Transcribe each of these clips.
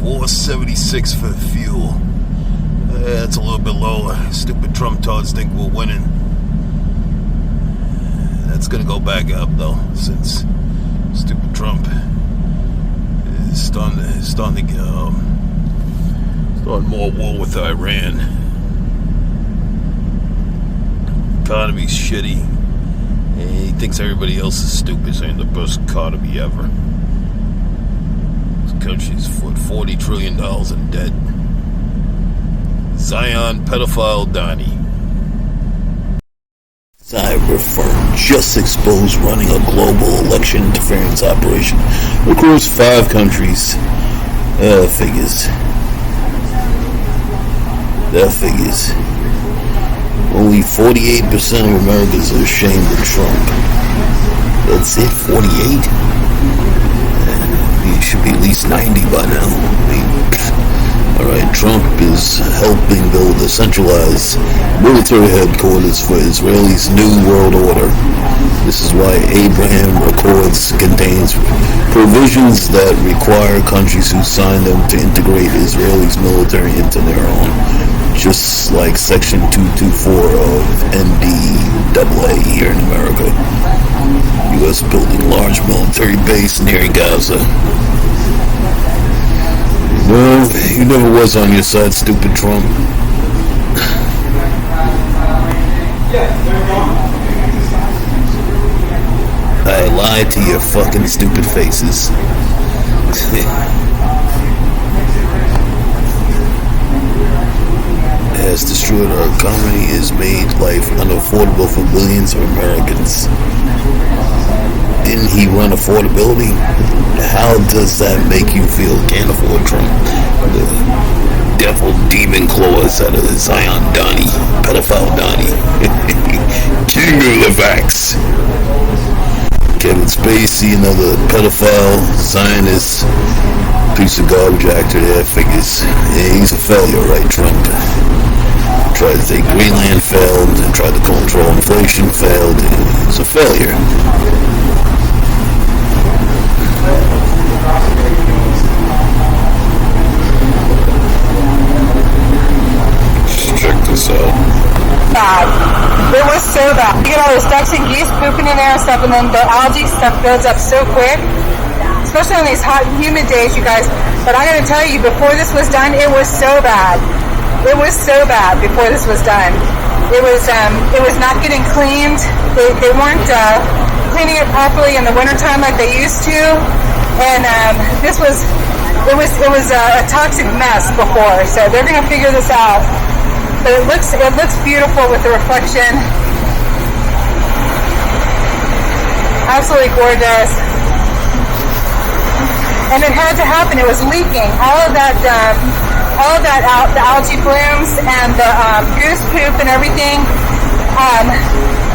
$4.76 for fuel. That's a little bit lower. Stupid Trump tards think we're winning. That's gonna go back up though, since stupid Trump is starting more war with Iran. Economy's shitty, and he thinks everybody else is stupid, saying the best economy ever. This country's $40 trillion in debt. Zion pedophile Donnie. Cyber firm just exposed running a global election interference operation across 5 countries. Figures. That figures. Only 48% of Americans are ashamed of Trump. That's it, 48? He should be at least 90 by now. Alright, Trump is helping build a centralized military headquarters for Israel's New World Order. This is why Abraham Accords contains provisions that require countries who sign them to integrate Israel's military into their own. Just like Section 224 of NDAA here in America. U.S. building large military base near Gaza. Well, you never was on your side, stupid Trump. I lied to your fucking stupid faces. Has destroyed our economy, has made life unaffordable for billions of Americans. Didn't he run affordability? How does that make you feel? Can't afford Trump. The devil demon claws out of Zion Donnie, pedophile Donnie. King of the Vax. Kevin Spacey, another pedophile, Zionist, piece of garbage actor there, figures. Yeah, he's a failure, right, Trump? Tried to take Greenland, failed, and tried to control inflation, failed. It's a failure. Check this out. Bad. It was so bad. You get all those ducks and geese pooping in there and stuff, and then the algae stuff builds up so quick, especially on these hot and humid days, you guys. But I gotta tell you, before this was done, it was so bad. It was so bad before this was done. It was not getting cleaned. They weren't cleaning it properly in the wintertime like they used to, and it was a toxic mess before. So they're gonna figure this out. But it looks beautiful with the reflection. Absolutely gorgeous. And it had to happen. It was leaking. All of that the algae blooms and the goose poop and everything.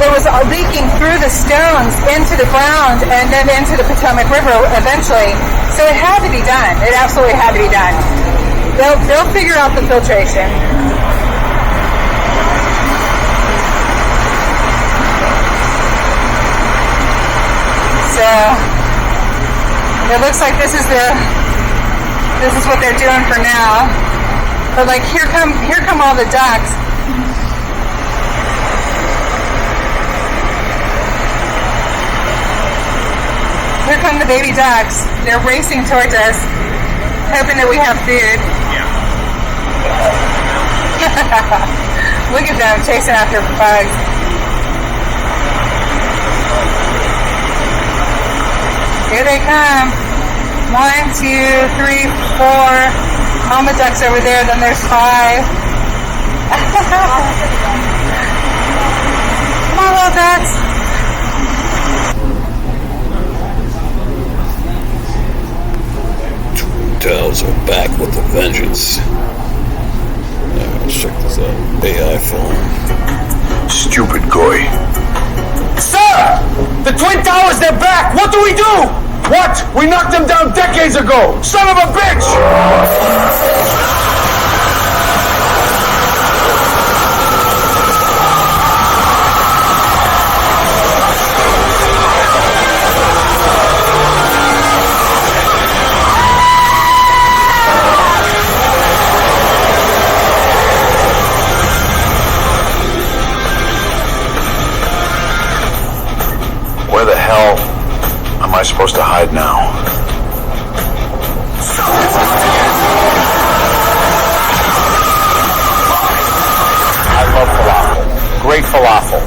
It was leaking through the stones into the ground and then into the Potomac River eventually. So it had to be done. It absolutely had to be done. They'll figure out the filtration. So it looks like this is what they're doing for now. But like here come all the ducks. Here come the baby ducks. They're racing towards us, hoping that we have food. Yeah. Look at them chasing after bugs. Here they come. 1, 2, 3, 4. All the ducks over there. Then there's 5. Come on, little ducks. Twin are back with a vengeance. Let's check this out. AI film. Stupid goy. Sir! The Twin Towers, they're back! What do we do? What? We knocked them down decades ago! Son of a bitch! supposed to hide now? I love falafel. Great falafel.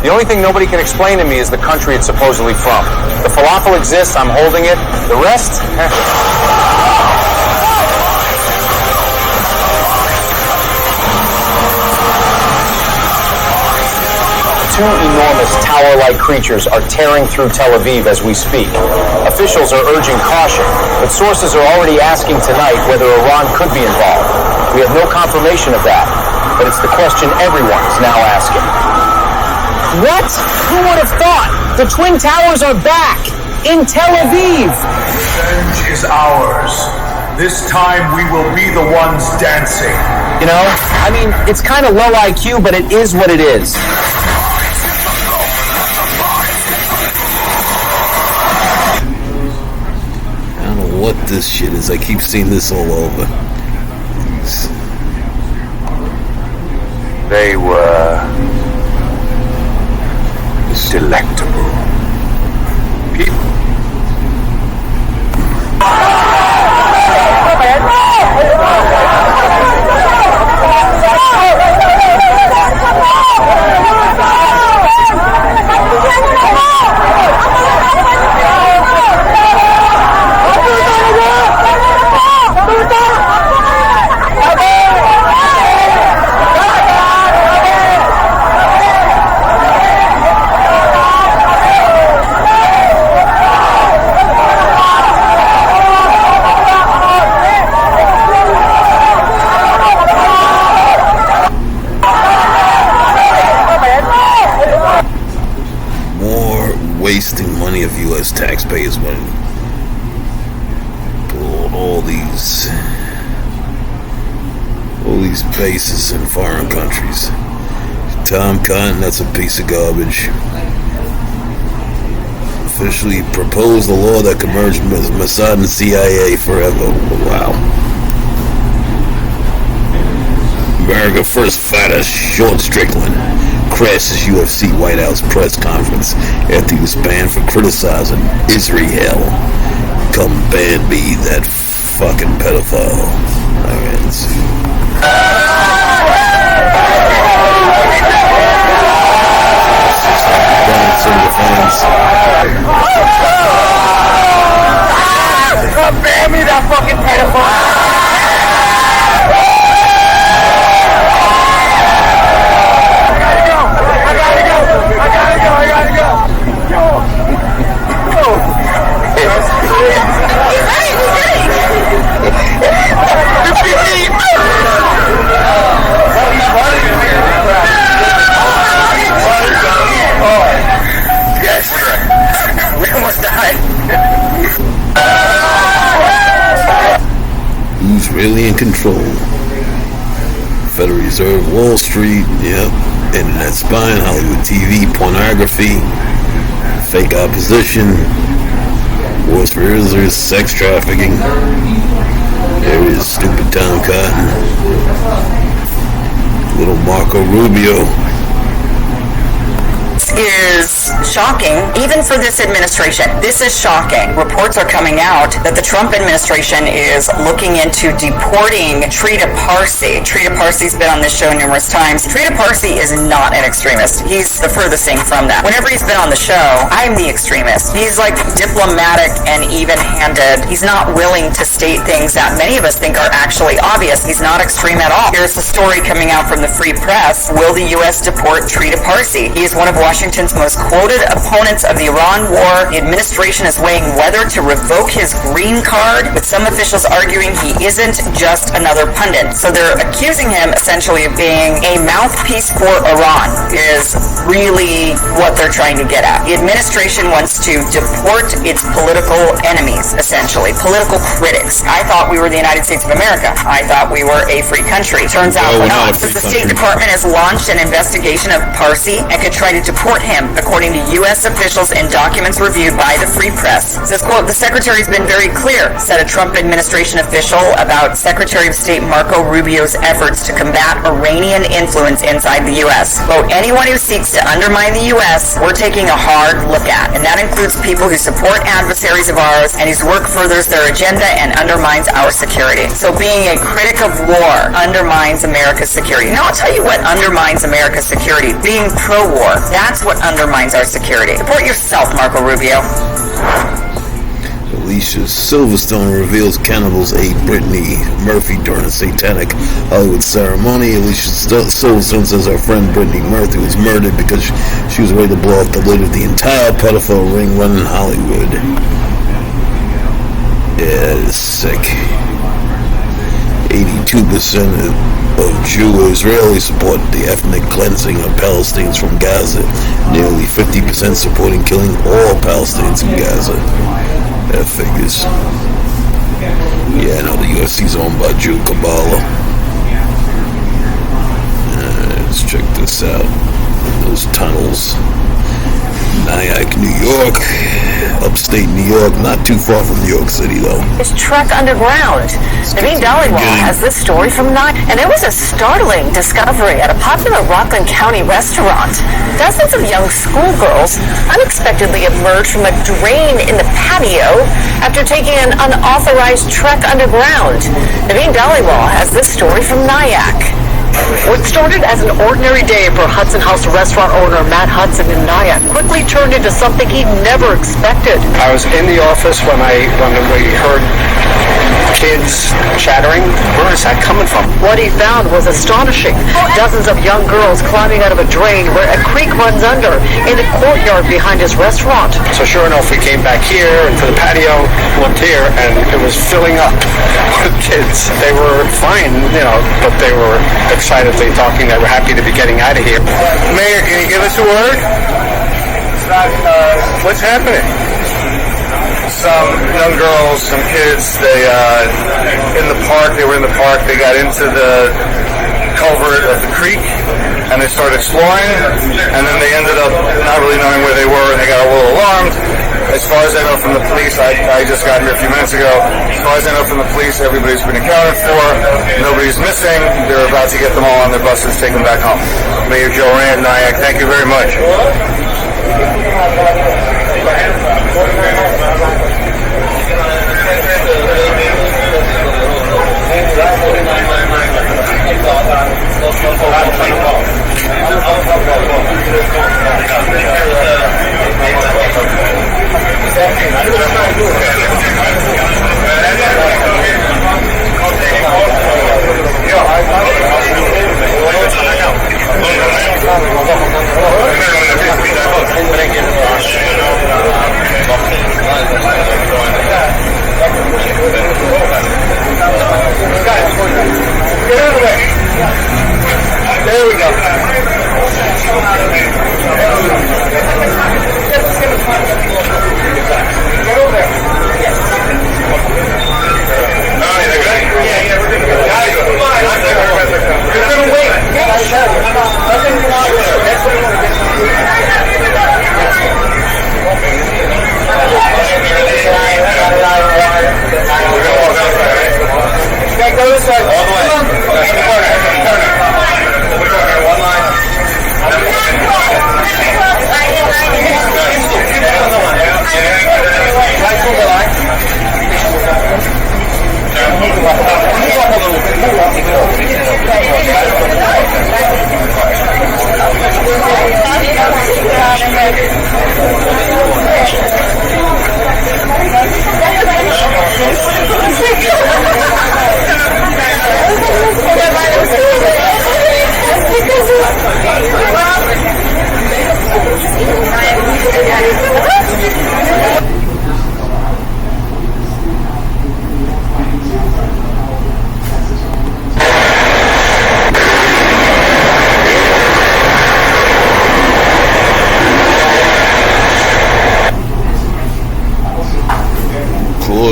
The only thing nobody can explain to me is the country it's supposedly from. The falafel exists, I'm holding it. The rest? Two enormous tower-like creatures are tearing through Tel Aviv as we speak. Officials are urging caution, but sources are already asking tonight whether Iran could be involved. We have no confirmation of that, but it's the question everyone is now asking. What? Who would have thought? The Twin Towers are back in Tel Aviv. Revenge is ours. This time we will be the ones dancing. You know, I mean, it's kind of low IQ, but it is what it is. I don't know what this shit is. I keep seeing this all over. They were delectable people. Wasting money of U.S. taxpayers' money. Build all these bases in foreign countries. Tom Cotton, that's a piece of garbage. Officially proposed a law that could merge Mossad and CIA forever. Wow. America first fighter Short Strickland crashes UFC White House press conference after he was banned for criticizing Israel. Come ban me, that fucking pedophile. Alright, let's see. Come ban me, that fucking pedophile! Who's really in control? Federal Reserve, Wall Street, yep. Internet spying, Hollywood TV, pornography, fake opposition, wars for Israel, sex trafficking. There is stupid Tom Cotton, little Marco Rubio. Is shocking, even for this administration. This is shocking. Reports are coming out that the Trump administration is looking into deporting Trita Parsi. Trita Parsi's been on this show numerous times. Trita Parsi is not an extremist. He's the furthest thing from that. Whenever he's been on the show, I'm the extremist. He's like diplomatic and even-handed. He's not willing to state things that many of us think are actually obvious. He's not extreme at all. Here's the story coming out from the Free Press. Will the U.S. deport Trita Parsi? He is one of Washington's most quoted opponents of the Iran war. The administration is weighing whether to revoke his green card, with some officials arguing he isn't just another pundit. So they're accusing him essentially of being a mouthpiece for Iran, is really what they're trying to get at. The administration wants to deport its political enemies, essentially, political critics. I thought we were the United States of America. I thought we were a free country. Turns out we're not. Since the State Department has launched an investigation of Parsi and could try to deport support him, according to U.S. officials and documents reviewed by the Free Press. It says, quote, the secretary's been very clear, said a Trump administration official about Secretary of State Marco Rubio's efforts to combat Iranian influence inside the U.S. Quote, anyone who seeks to undermine the U.S., we're taking a hard look at, and that includes people who support adversaries of ours and whose work furthers their agenda and undermines our security. So being a critic of war undermines America's security. Now, I'll tell you what undermines America's security. Being pro-war. That's what undermines our security. Support yourself, Marco Rubio. Alicia Silverstone reveals cannibals ate Brittany Murphy during a satanic Hollywood ceremony. Alicia Silverstone says her friend Brittany Murphy was murdered because she was ready to blow off the lid of the entire pedophile ring run in Hollywood. Yeah, it's sick. 82% of Jew Israelis support the ethnic cleansing of Palestinians from Gaza. Nearly 50% supporting killing all Palestinians in Gaza. That figures. Yeah, I know the UFC is owned by Jew Kabbalah. Let's check this out. Those tunnels. Nyack, New York. Upstate New York, not too far from New York City, though. It's Trek Underground. Naveen Dhaliwal has this story from Nyack. And there was a startling discovery at a popular Rockland County restaurant. Dozens of young schoolgirls unexpectedly emerged from a drain in the patio after taking an unauthorized trek underground. Naveen Dhaliwal has this story from Nyack. What started as an ordinary day for Hudson House restaurant owner Matt Hudson in Nyack quickly turned into something he never expected. I was in the office when we heard kids chattering. Where is that coming from? What he found was astonishing. Dozens of young girls climbing out of a drain where a creek runs under in the courtyard behind his restaurant. So sure enough, we came back here and to the patio, looked here, and it was filling up with kids. They were fine, but they were excitedly talking. They were happy to be getting out of here. Mayor, can you give us a word? What's happening? Some young girls, some kids, they were in the park, they got into the culvert of the creek, and they started exploring, and then they ended up not really knowing where they were, and they got a little alarmed. As far as I know from the police, I just got here a few minutes ago, as far as I know from the police, everybody's been accounted for, nobody's missing, they're about to get them all on their buses, take them back home. Mayor Joe Rand, Nyack, thank you very much. There we go.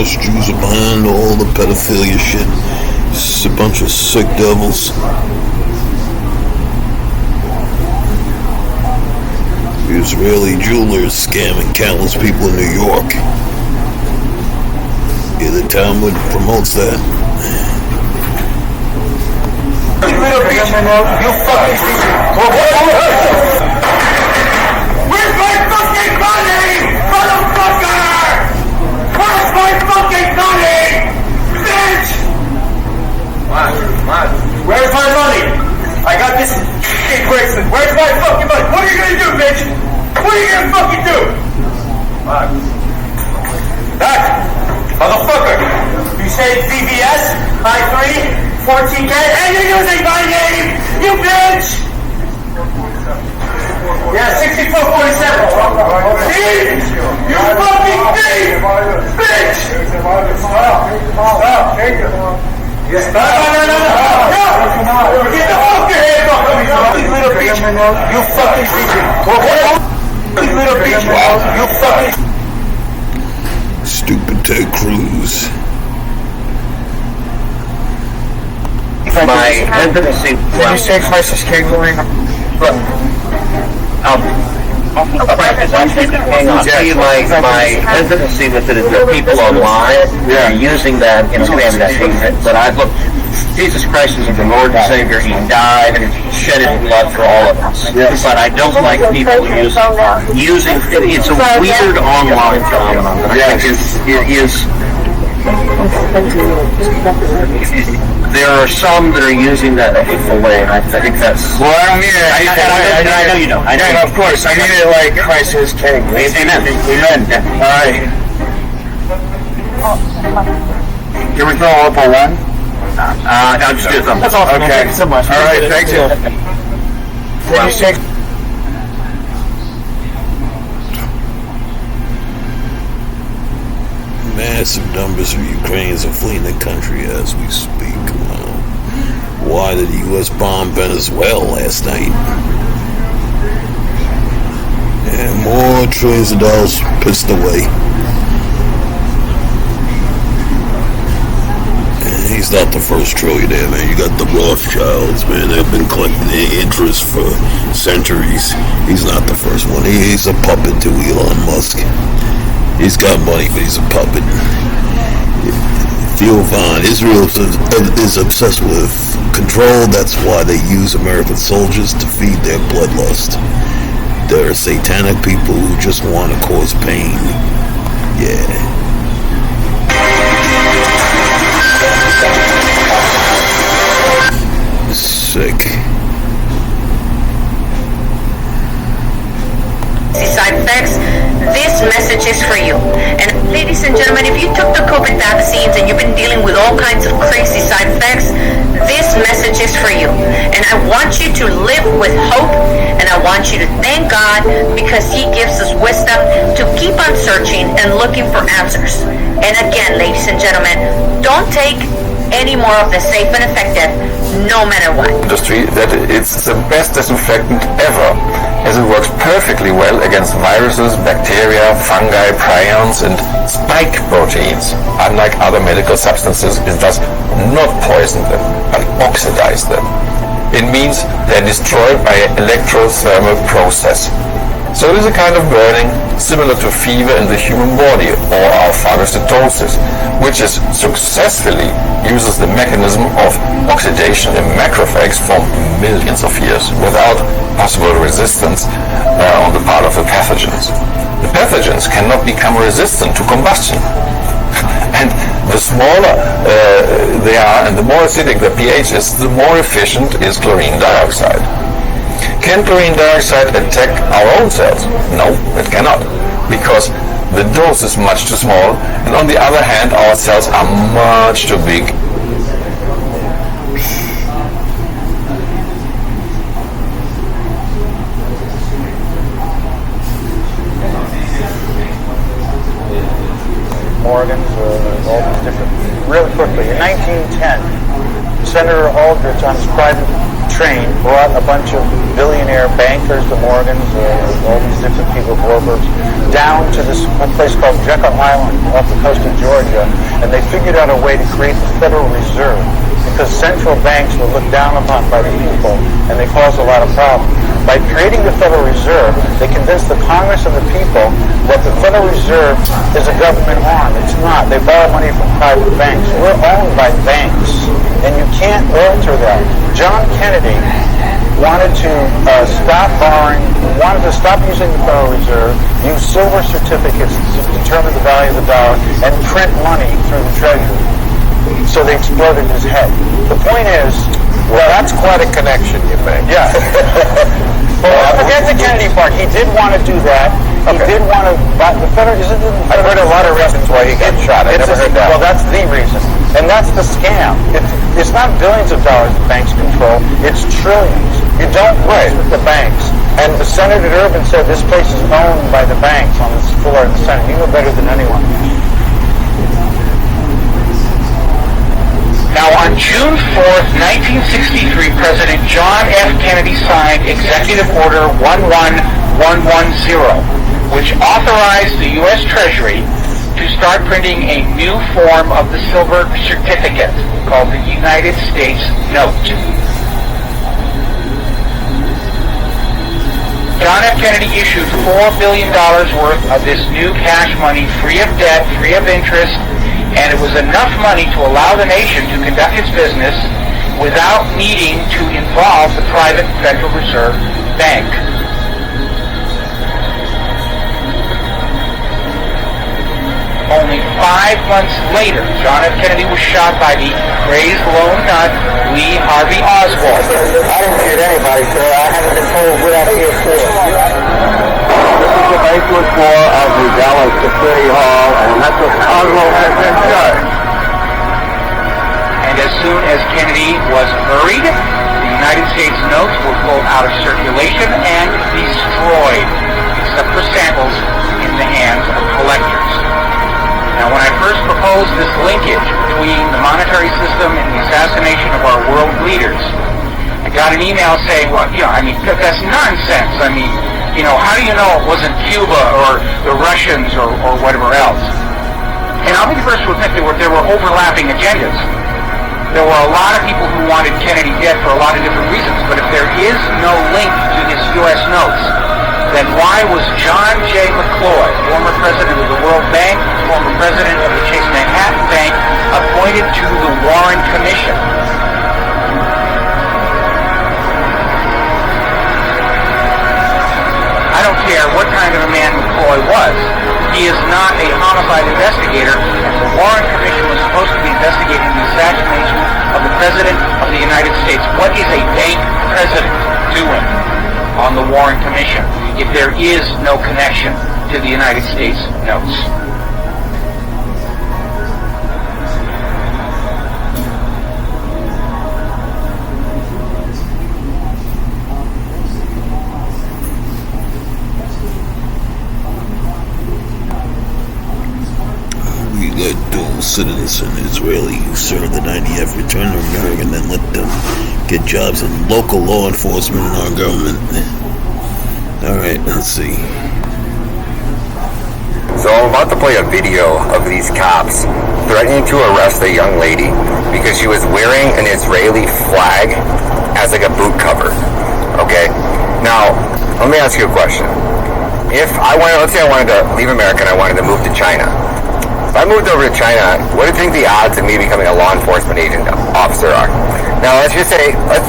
Jews are behind all the pedophilia shit. It's a bunch of sick devils. Israeli jewelers scamming countless people in New York. Yeah, the Talmud promotes that. You little bitch! You fucking Where's my fucking money? Motherfucker! Where's my fucking money? Bitch! What? Where's my money? I got this fucking bracelet. Where's my fucking money? What are you gonna do, bitch? What are you gonna fucking do? That motherfucker! You say VBS, I3, 14K, and you're using my name, you bitch! Yeah, 6447. Thief! You fucking thief! Bitch! Stop. Take it. No! Get the fucking hands off of me, you little bitch! You fucking thief! You little bitch! You fucking... Stupid Ted Cruz. My hesitancy. Did you say crisis cabling? My hesitancy with it is that people online are using that and spamming that. But I've looked, Jesus Christ is the Lord and Savior. He died and shed his blood for all of us. Yes. But I don't like people using it. It's a weird online phenomenon that I think is there are some that are using that in a hateful way, and I think that's... Well, I don't mean it. I know you don't. I know. Yeah, of course. I mean it like crisis king. Amen. All right. Can we throw up a one? I'll just do it. That's awesome. Okay. Thank you so much. All right. Thank you. Can you say... Massive numbers of Ukrainians are fleeing the country as we speak. Why did the U.S. bomb Venezuela last night? And more trillions of dollars pissed away. And he's not the first trillionaire, man. You got the Rothschilds, man. They've been collecting their interest for centuries. He's not the first one. He's a puppet to Elon Musk. He's got money, but he's a puppet. Theo Von, Israel is obsessed with control. That's why they use American soldiers to feed their bloodlust. They're satanic people who just want to cause pain. Yeah. Sick. Side effects, this message is for you. And ladies and gentlemen, if you took the COVID vaccines and you've been dealing with all kinds of crazy side effects, this message is for you. And I want you to live with hope, and I want you to thank God because He gives us wisdom to keep on searching and looking for answers. And again, ladies and gentlemen, don't take any more of the safe and effective, no matter what. Industry that it's the best disinfectant ever, as it works perfectly well against viruses, bacteria, fungi, prions, and spike proteins. Unlike other medical substances, it does not poison them, but oxidize them. It means they're destroyed by an electrothermal process. So it is a kind of burning similar to fever in the human body, or our phagocytosis, which is successfully uses the mechanism of oxidation in macrophages for millions of years without possible resistance on the part of the pathogens. The pathogens cannot become resistant to combustion. And the smaller they are and the more acidic the pH is, the more efficient is chlorine dioxide. Can chlorine dioxide attack our own cells? No, it cannot, because the dose is much too small, and on the other hand, our cells are much too big. Organs, all these different, really quickly. In 1910, Senator Aldrich on his private train brought a bunch of billionaire bankers, the Morgans, all these different people, Warburgs, down to this place called Jekyll Island off the coast of Georgia, and they figured out a way to create the Federal Reserve because central banks were looked down upon by the people, and they caused a lot of problems. By creating the Federal Reserve, they convinced the Congress and the people that the Federal Reserve is a government arm. It's not. They borrow money from private banks. We're owned by banks, and you can't alter that. John Kennedy wanted to stop borrowing, wanted to stop using the Federal Reserve, use silver certificates to determine the value of the dollar, and print money through the Treasury. So they exploded his head. The point is, well, that's quite a connection you make. Yeah. Well, forget the Kennedy part. He did want to do that. He did want to. The Federal. I've heard a lot of reasons why he got shot. I never heard that. Well, that's the reason, and that's the scam. It's not billions of dollars the banks control. It's trillions. You don't mess with the banks. And Senator Durbin said this place is owned by the banks on this floor in the Senate. You know better than anyone. Now, on June 4th, 1963, President John F. Kennedy signed Executive Order 11110, which authorized the U.S. Treasury to start printing a new form of the silver certificate called the United States Note. John F. Kennedy issued $4 billion worth of this new cash money, free of debt, free of interest, and it was enough money to allow the nation to conduct its business without needing to involve the private Federal Reserve Bank. Only 5 months later, John F. Kennedy was shot by the crazed lone nut, Lee Harvey Oswald. I didn't shoot anybody, sir. I haven't been told what I did for. This is the basement floor of the Dallas City Hall, and that's what Oswald has been shot. And as soon as Kennedy was buried, the United States notes were pulled out of circulation and destroyed, except for samples in the hands of collectors. Now, when I first proposed this linkage between the monetary system and the assassination of our world leaders, I got an email saying, well, that's nonsense. How do you know it wasn't Cuba or the Russians or whatever else? And I'll be the first to admit there were overlapping agendas. There were a lot of people who wanted Kennedy dead for a lot of different reasons, but if there is no link to his U.S. notes, then why was John J. McCloy, former president of the World Bank, former president of the Chase Manhattan Bank, appointed to the Warren Commission? I don't care what kind of a man McCloy was. He is not a homicide investigator, and the Warren Commission was supposed to be investigating the assassination of the President of the United States. What is a bank president doing on the Warren Commission if there is no connection to the United States notes? Let dual citizen Israeli who serve the 90F return to America and then let them get jobs in local law enforcement in our government. Alright, let's see. So I'm about to play a video of these cops threatening to arrest a young lady because she was wearing an Israeli flag as like a boot cover. Okay? Now, let me ask you a question. Let's say I wanted to leave America and I wanted to move to China. If I moved over to China, what do you think the odds of me becoming a law enforcement officer are? Now, let's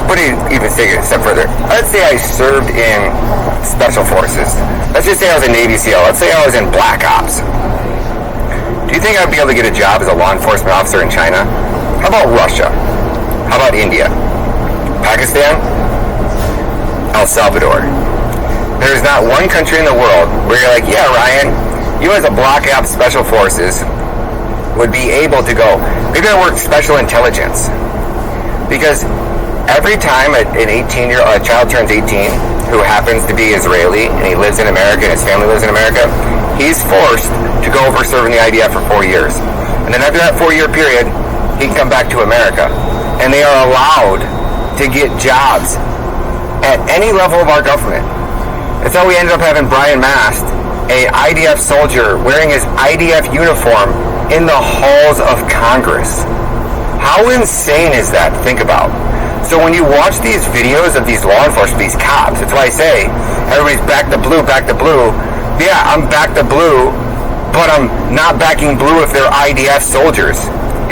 put it even a step further. Let's say I served in Special Forces. Let's just say I was a Navy SEAL. Let's say I was in Black Ops. Do you think I'd be able to get a job as a law enforcement officer in China? How about Russia? How about India? Pakistan? El Salvador? There's not one country in the world where you're like, yeah, Ryan, you as a Black Ops Special Forces would be able to go, maybe I work Special Intelligence. Because every time a child turns 18 who happens to be Israeli and he lives in America and his family lives in America, he's forced to go over serving the IDF for 4 years. And then after that 4-year period, he can come back to America. And they are allowed to get jobs at any level of our government. That's how we ended up having Brian Mast, an IDF soldier wearing his IDF uniform in the halls of Congress. How insane is that to think about? So when you watch these videos of these law enforcement, these cops, that's why I say everybody's back to blue, back to blue. Yeah, I'm back to blue, but I'm not backing blue if they're IDF soldiers.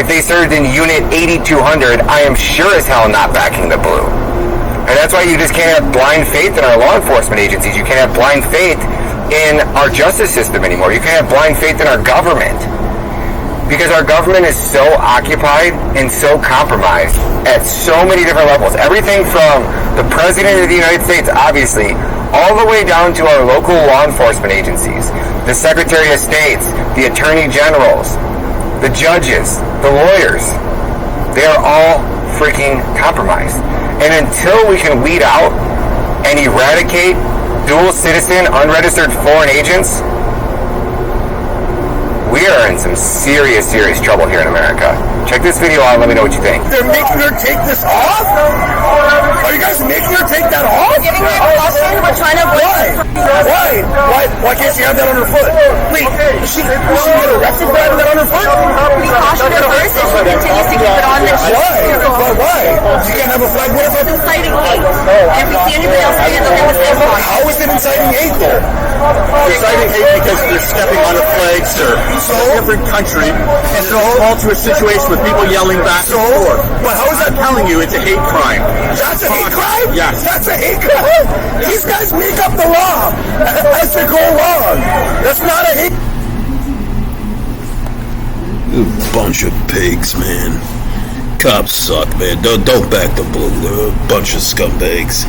If they served in Unit 8200, I am sure as hell not backing the blue. And that's why you just can't have blind faith in our law enforcement agencies. You can't have blind faith in our justice system anymore. You can't have blind faith in our government. Because our government is so occupied and so compromised at so many different levels. Everything from the President of the United States, obviously, all the way down to our local law enforcement agencies, the Secretary of States, the Attorney Generals, the judges, the lawyers. They are all freaking compromised. And until we can weed out and eradicate dual citizen, unregistered foreign agents, we are in some serious, serious trouble here in America. Check this video out and let me know what you think. They're making her take this off? Are you guys making her take that off? We're giving her a caution. We're trying to avoid. Why can't she have that on her foot? Wait, is she get arrested for having that on her foot? We cautioned her first. If she continues to keep it on, then she's Why? She can't have a flag. What if it's inciting hate? And if we see anybody else handling the same one. How is it inciting hate though? Inciting hate because they're stepping on a flag, sir. So a different country, and it all to a situation with people yelling back and forth. But how is that telling you it's a hate crime? That's a hate crime? Yes. That's a hate crime? These guys make up the law as they go along. That's not a hate. You bunch of pigs, man. Cops suck, man. Don't back the blue. They're a bunch of scumbags.